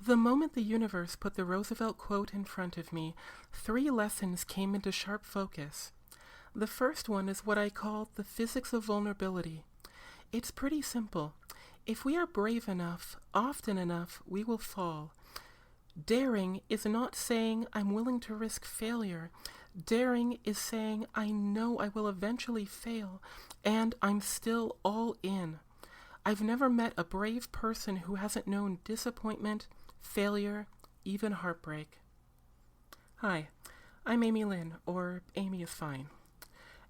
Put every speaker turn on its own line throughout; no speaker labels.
The moment the universe put the Roosevelt quote in front of me, three lessons came into sharp focus. The first one is what I call the physics of vulnerability. It's pretty simple. If we are brave enough, often enough, we will fall. Daring is not saying I'm willing to risk failure. Daring is saying I know I will eventually fail, and I'm still all in. I've never met a brave person who hasn't known disappointment, failure, even heartbreak. Hi, I'm Amy Lynn, or Amy is fine.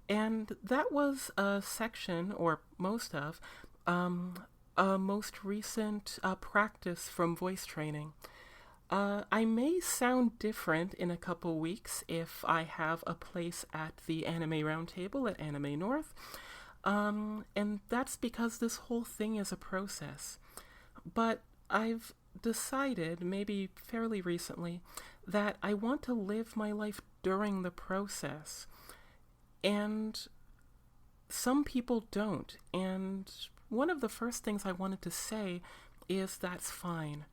And that was a section, or most of, a most recent practice from voice training. I may sound different in a couple weeks if I have a place at the Anime Roundtable at Anime North, and that's because this whole thing is a process. But I've decided, maybe fairly recently, that I want to live my life during the process. And some people don't. And one of the first things I wanted to say is that's fine.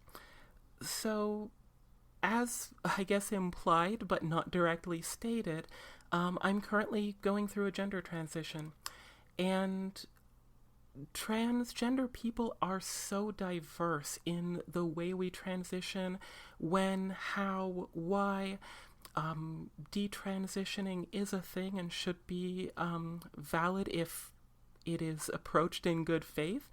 So, as I guess implied but not directly stated, I'm currently going through a gender transition. And transgender people are so diverse in the way we transition, when, how, why. Detransitioning is a thing and should be valid if it is approached in good faith,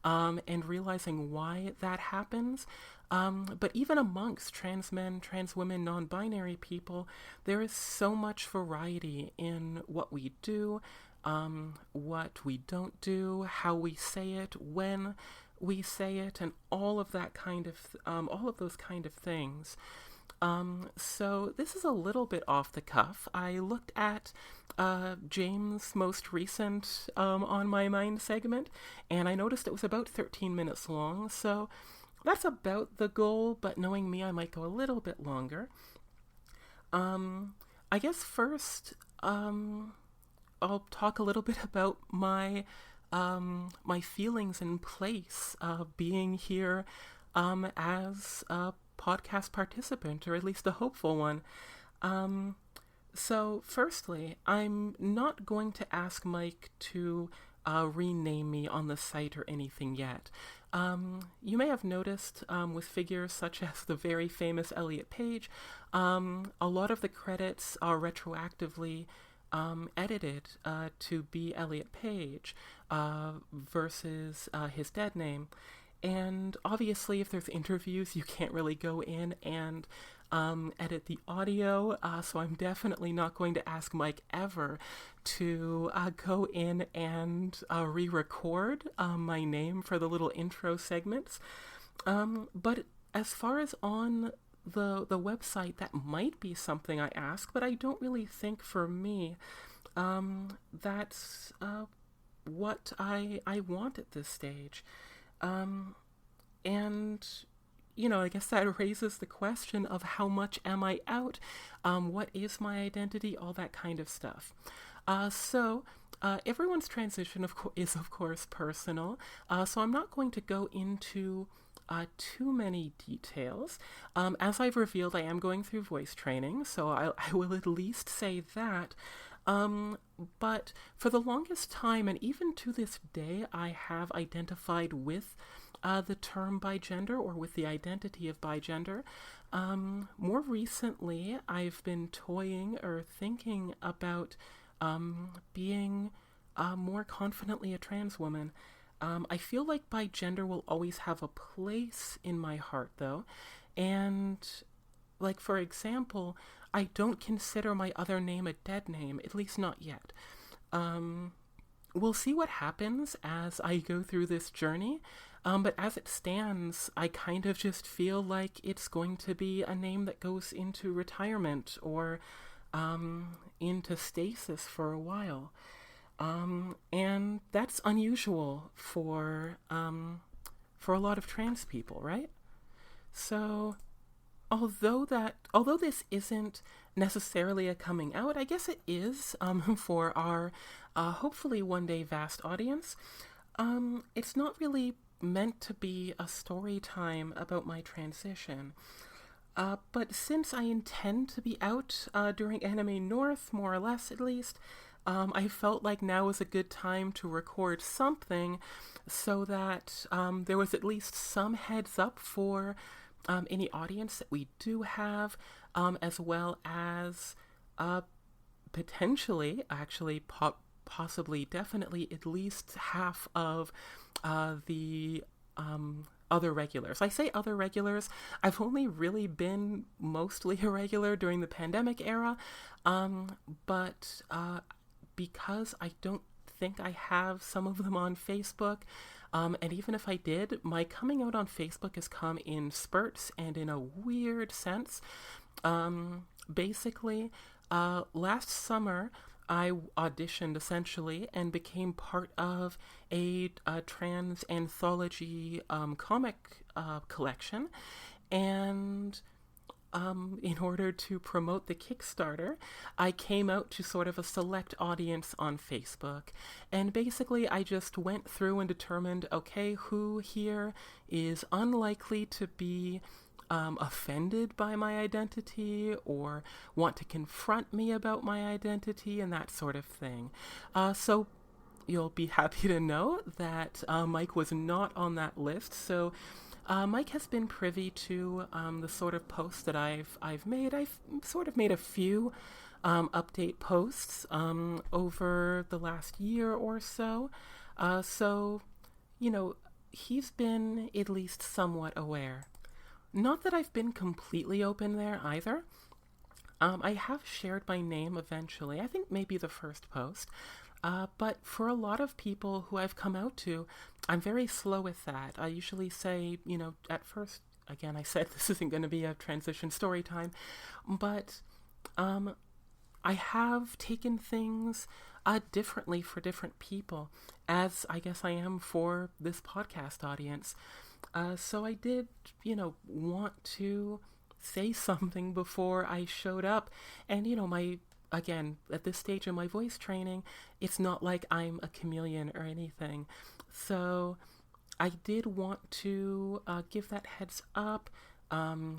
and realizing why that happens. But even amongst trans men, trans women, non-binary people, there is so much variety in what we do, what we don't do, how we say it, when we say it, and all of that kind of, all of those kind of things. So this is a little bit off the cuff. I looked at James' most recent On My Mind segment, and I noticed it was about 13 minutes long, so that's about the goal, but knowing me, I might go a little bit longer. I guess first, I'll talk a little bit about my feelings in place being here as a podcast participant, or at least a hopeful one. So firstly, I'm not going to ask Mike to rename me on the site or anything yet. You may have noticed with figures such as the very famous Elliot Page, a lot of the credits are retroactively edited to be Elliot Page versus his dead name. And obviously, if there's interviews, you can't really go in and edit the audio, so I'm definitely not going to ask Mike ever to go in and re-record my name for the little intro segments. But as far as on the website, that might be something I ask, but I don't really think for me that's what I want at this stage. And, you know, I guess that raises the question of how much am I out? What is my identity? All that kind of stuff. So everyone's transition is of course personal. So I'm not going to go into too many details. As I've revealed, I am going through voice training, so I will at least say that. But for the longest time, and even to this day, I have identified with the term bigender, or with the identity of bigender. More recently, I've been toying or thinking about being more confidently a trans woman. I feel like bigender will always have a place in my heart, though. And, like, for example, I don't consider my other name a dead name, at least not yet. We'll see what happens as I go through this journey, but as it stands, I kind of just feel like it's going to be a name that goes into retirement or into stasis for a while. And that's unusual for a lot of trans people, right? So although this isn't necessarily a coming out, I guess it is for our hopefully one day vast audience. It's not really meant to be a story time about my transition. But since I intend to be out during Anime North, more or less at least, I felt like now was a good time to record something so that there was at least some heads up for any audience that we do have, as well as potentially, actually, possibly, definitely, at least half of the other regulars. I say other regulars. I've only really been mostly irregular during the pandemic era, but because I don't think I have some of them on Facebook, and even if I did, my coming out on Facebook has come in spurts and in a weird sense. Basically, last summer, I auditioned essentially and became part of a trans anthology comic collection. And in order to promote the Kickstarter, I came out to sort of a select audience on Facebook. And basically, I just went through and determined, okay, who here is unlikely to be offended by my identity or want to confront me about my identity and that sort of thing. So you'll be happy to know that Mike was not on that list. So Mike has been privy to the sort of posts that I've made. I've sort of made a few update posts over the last year or so. So, he's been at least somewhat aware. Not that I've been completely open there either. I have shared my name eventually, I think maybe the first post, but for a lot of people who I've come out to, I'm very slow with that. I usually say, at first, again, I said this isn't going to be a transition story time, but I have taken things differently for different people, as I guess I am for this podcast audience. So I did, want to say something before I showed up. And, again, at this stage in my voice training, it's not like I'm a chameleon or anything. So I did want to give that heads up,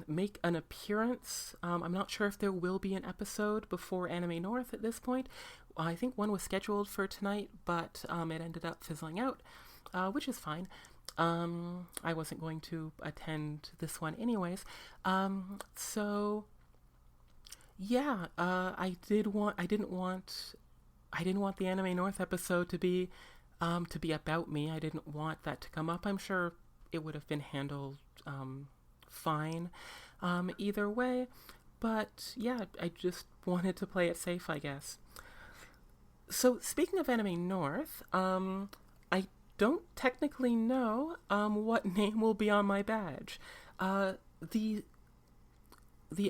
make an appearance. I'm not sure if there will be an episode before Anime North at this point. I think one was scheduled for tonight, but it ended up fizzling out, which is fine. I wasn't going to attend this one anyways. So yeah, I didn't want the Anime North episode to be about me. I didn't want that to come up. I'm sure it would have been handled fine either way, but yeah, I just wanted to play it safe, I guess. So speaking of Anime North, I don't technically know what name will be on my badge. The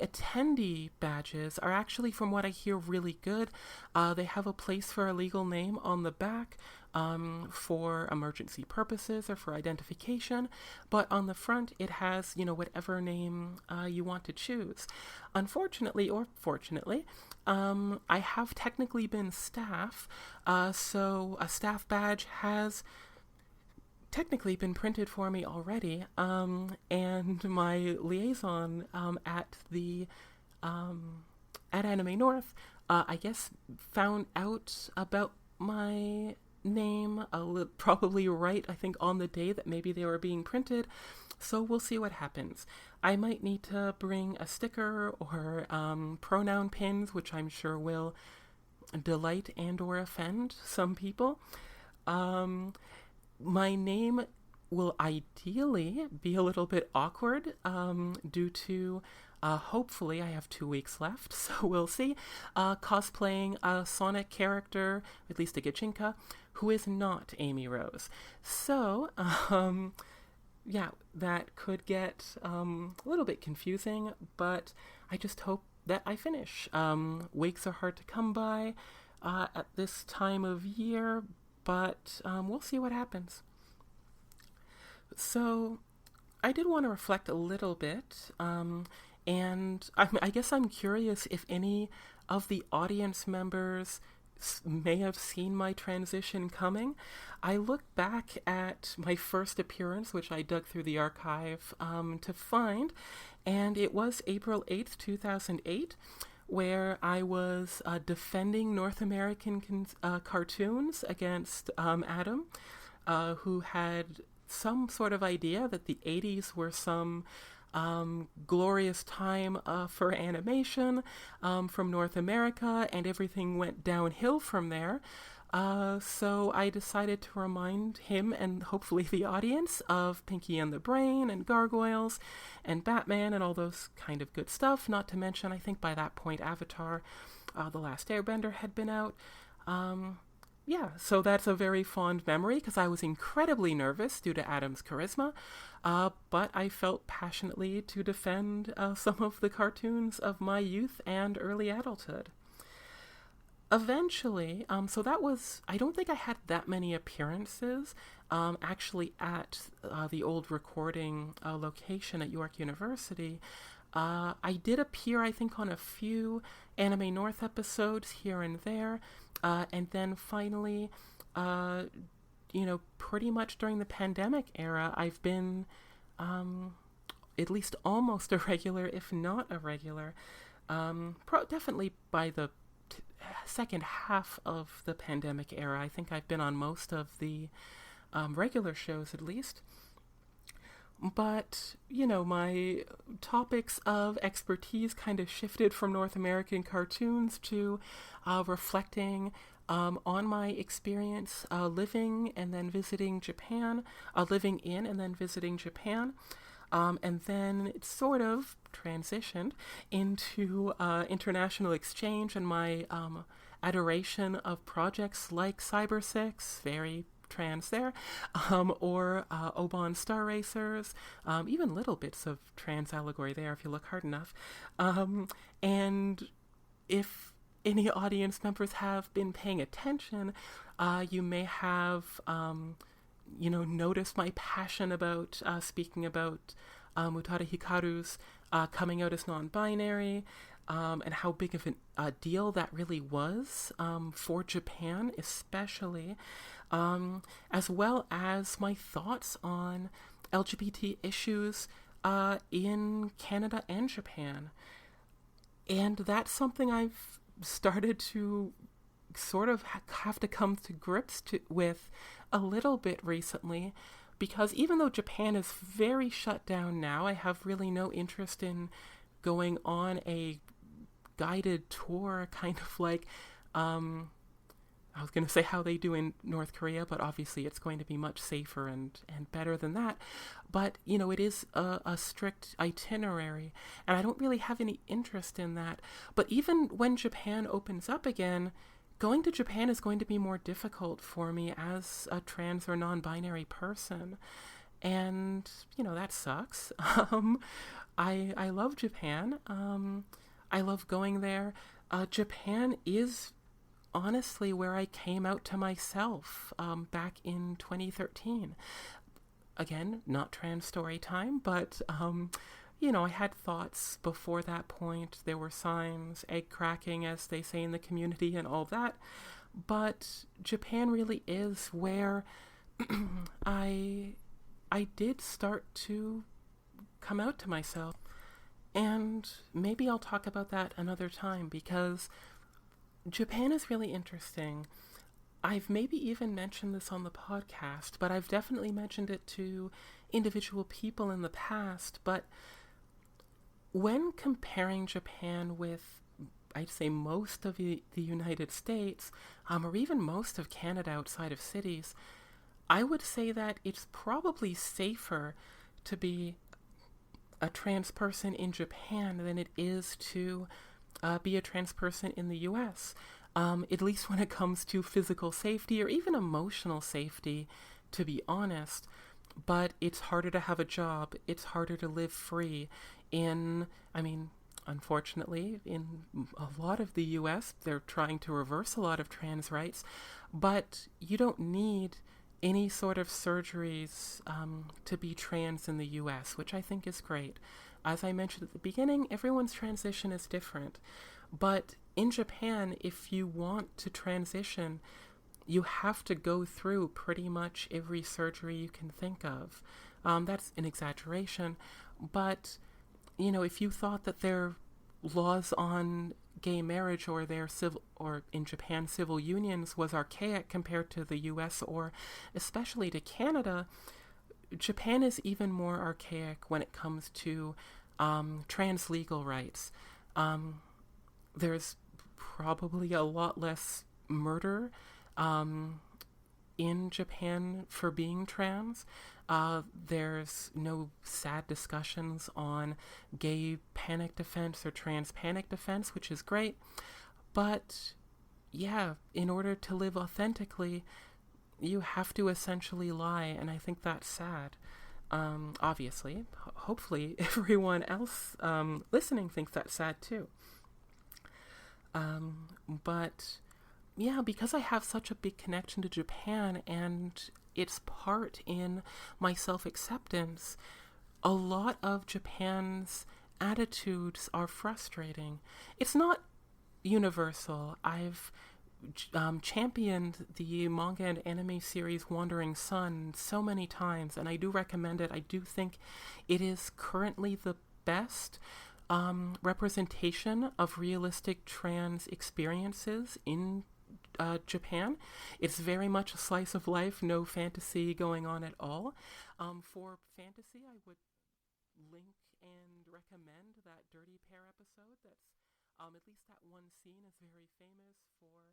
attendee badges are actually, from what I hear, really good. They have a place for a legal name on the back for emergency purposes or for identification, but on the front it has, whatever name you want to choose. Unfortunately, or fortunately, I have technically been staff, so a staff badge has technically been printed for me already, and my liaison at Anime North, I guess, found out about my name probably right, I think, on the day that maybe they were being printed. So we'll see what happens. I might need to bring a sticker or pronoun pins, which I'm sure will delight and or offend some people. My name will ideally be a little bit awkward due to, hopefully, I have 2 weeks left, so we'll see, cosplaying a Sonic character, at least a Gachinka, who is not Amy Rose. So, yeah, that could get a little bit confusing, but I just hope that I finish. Weeks are hard to come by at this time of year, but we'll see what happens. So I did want to reflect a little bit, and I guess I'm curious if any of the audience members may have seen my transition coming. I look back at my first appearance, which I dug through the archive to find, and it was April 8th, 2008, where I was defending North American cartoons against Adam, who had some sort of idea that the 80s were some glorious time for animation from North America, and everything went downhill from there. So I decided to remind him and hopefully the audience of Pinky and the Brain and Gargoyles and Batman and all those kind of good stuff. Not to mention, I think by that point, Avatar, The Last Airbender had been out. Yeah, so that's a very fond memory because I was incredibly nervous due to Adam's charisma, but I felt passionately to defend some of the cartoons of my youth and early adulthood. Eventually, so that was, I don't think I had that many appearances actually at the old recording location at York University. I did appear, I think, on a few Anime North episodes here and there, and then finally, pretty much during the pandemic era, I've been at least almost a regular, if not a regular, definitely by the second half of the pandemic era. I think I've been on most of the regular shows at least. But, my topics of expertise kind of shifted from North American cartoons to reflecting on my experience living and then visiting Japan, living in and then visiting Japan. And then it sort of transitioned into international exchange and my adoration of projects like Cyber 6, very trans there, or Oban Star Racers, even little bits of trans allegory there if you look hard enough. And if any audience members have been paying attention, you may have noticed my passion about speaking about Utada Hikaru's coming out as non-binary, and how big of a deal that really was for Japan especially, as well as my thoughts on LGBT issues in Canada and Japan. And that's something I've started to sort of have to come to grips with a little bit recently, because even though Japan is very shut down now, I have really no interest in going on a guided tour, kind of like, I was going to say how they do in North Korea, but obviously it's going to be much safer and better than that. But, it is a strict itinerary, and I don't really have any interest in that. But even when Japan opens up again, going to Japan is going to be more difficult for me as a trans or non-binary person. And, that sucks. I love Japan. I love going there. Japan is honestly where I came out to myself back in 2013. Again, not trans story time, but, I had thoughts before that point. There were signs, egg cracking, as they say in the community, and all that. But Japan really is where I did start to come out to myself. And maybe I'll talk about that another time, because Japan is really interesting. I've maybe even mentioned this on the podcast, but I've definitely mentioned it to individual people in the past. But when comparing Japan with, I'd say, most of the United States, or even most of Canada outside of cities, I would say that it's probably safer to be a trans person in Japan than it is to be a trans person in the US, at least when it comes to physical safety or even emotional safety, to be honest. But it's harder to have a job. It's harder to live free. Unfortunately, in a lot of the US, they're trying to reverse a lot of trans rights, but you don't need any sort of surgeries to be trans in the US, which I think is great. As I mentioned at the beginning, everyone's transition is different. But in Japan, if you want to transition, you have to go through pretty much every surgery you can think of. That's an exaggeration, but if you thought that their laws on gay marriage or their civil, or in Japan, civil unions was archaic compared to the US or especially to Canada, Japan is even more archaic when it comes to trans legal rights. There's probably a lot less murder in Japan for being trans. There's no sad discussions on gay panic defense or trans panic defense, which is great. But yeah, in order to live authentically, you have to essentially lie, and I think that's sad. Obviously, hopefully everyone else listening thinks that's sad too. But yeah, because I have such a big connection to Japan and its part in my self-acceptance, a lot of Japan's attitudes are frustrating. It's not universal. I've championed the manga and anime series Wandering Sun so many times, and I do recommend it. I do think it is currently the best representation of realistic trans experiences in Japan. It's very much a slice of life, no fantasy going on at all. For fantasy, I would link and recommend that Dirty Pair episode. That's at least that one scene is very famous for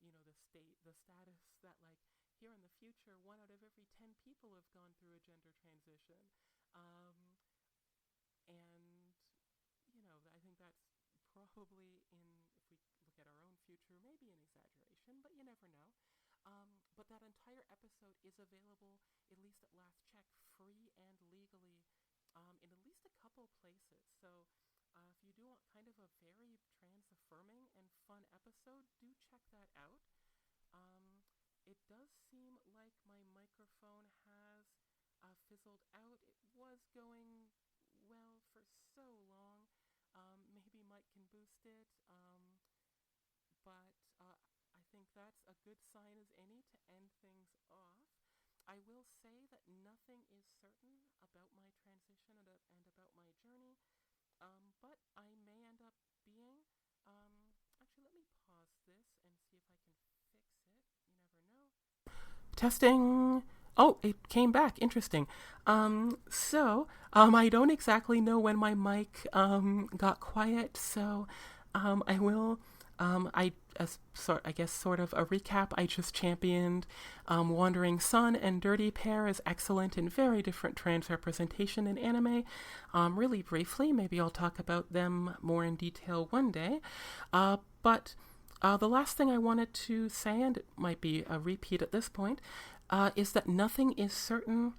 the status that, like, here in the future, 1 out of every 10 people have gone through a gender transition. And I think that's probably, if we look at our own future, maybe an exaggeration, but you never know. But that entire episode is available, at least at last check, free and legally, in at least a couple places. So if you do want kind of a very trans-affirming and fun episode, do check that out. It does seem like my microphone has fizzled out. It was going well for so long. Maybe Mike can boost it. But I think that's a good sign as any to end things off. I will say that nothing is certain about my transition and about my journey, but I may end up being. Actually, let me pause this and see if I can fix it. You never know. Testing. Oh, it came back. Interesting. I don't exactly know when my mic got quiet, so I will. I guess sort of a recap. I just championed Wandering Sun and Dirty Pair as excellent and very different trans representation in anime. Really briefly, maybe I'll talk about them more in detail one day. But the last thing I wanted to say, and it might be a repeat at this point, is that nothing is certain,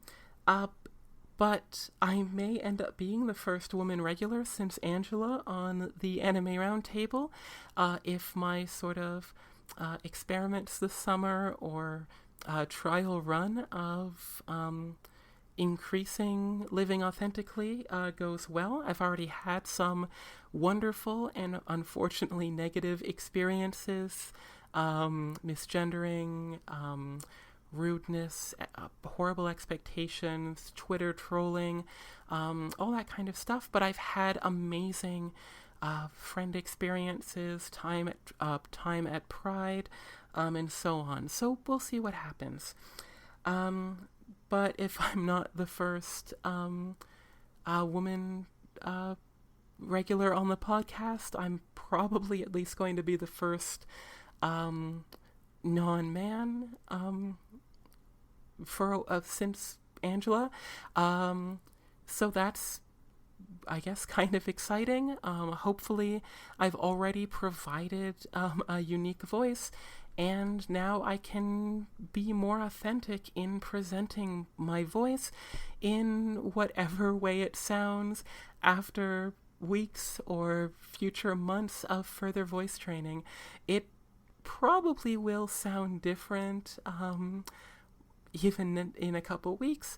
but I may end up being the first woman regular since Angela on the Anime Roundtable. If my sort of experiments this summer or trial run of increasing living authentically goes well. I've already had some wonderful and unfortunately negative experiences, misgendering, rudeness, horrible expectations, Twitter trolling, all that kind of stuff. But I've had amazing friend experiences, time at Pride, and so on. So we'll see what happens. But if I'm not the first woman regular on the podcast, I'm probably at least going to be the first non-man since Angela. So that's, I guess, kind of exciting. Hopefully I've already provided a unique voice, and now I can be more authentic in presenting my voice in whatever way it sounds after weeks or future months of further voice training. It probably will sound different even in a couple weeks,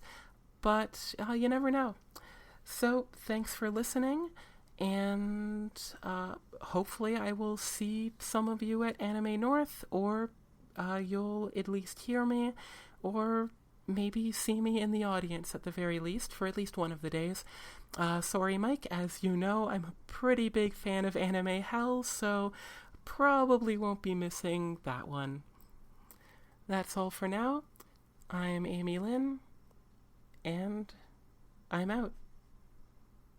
but you never know. So thanks for listening, And hopefully I will see some of you at Anime North, or you'll at least hear me, or maybe see me in the audience at the very least, for at least one of the days. Sorry, Mike, as you know, I'm a pretty big fan of Anime Hell, so probably won't be missing that one. That's all for now. I'm Amy Lynn, and I'm out.